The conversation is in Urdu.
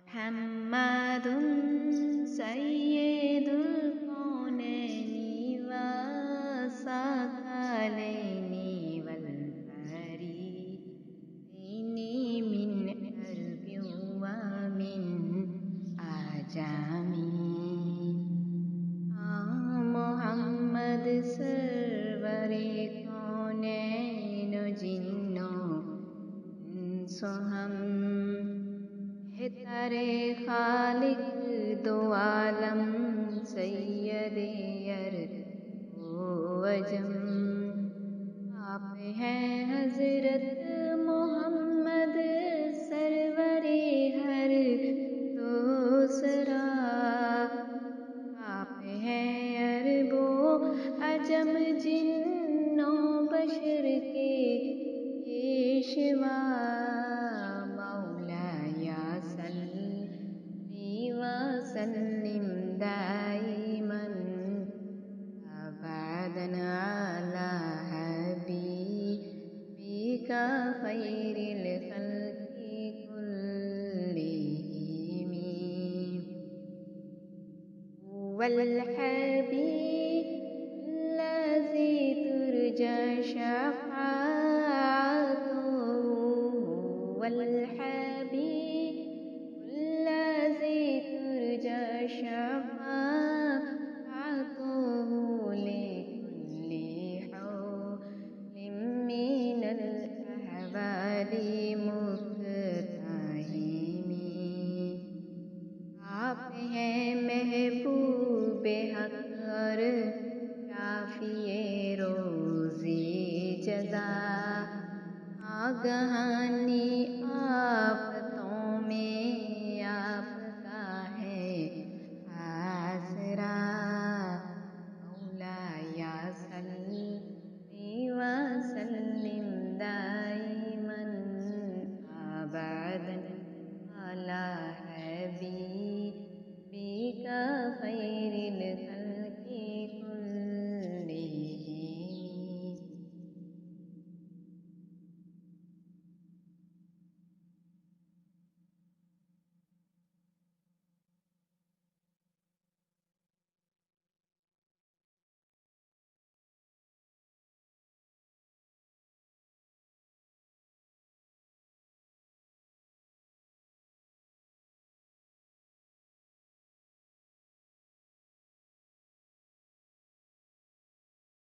محمد سید الكونين والثقلين والفريقين من عرب ومن عجم محمد سرور کونین و جنوں انس و ہم ہے ترے خالق دو عالم سید ارض و عجم آپ ہیں حضرت محمد سرور ہر دوسرا آپ ہیں عرب و عجم جن و بشر کے پیشوا مولاي صلی وسلم دائما ابدا على حبيبك خير الخلق كلهم هو الحبيب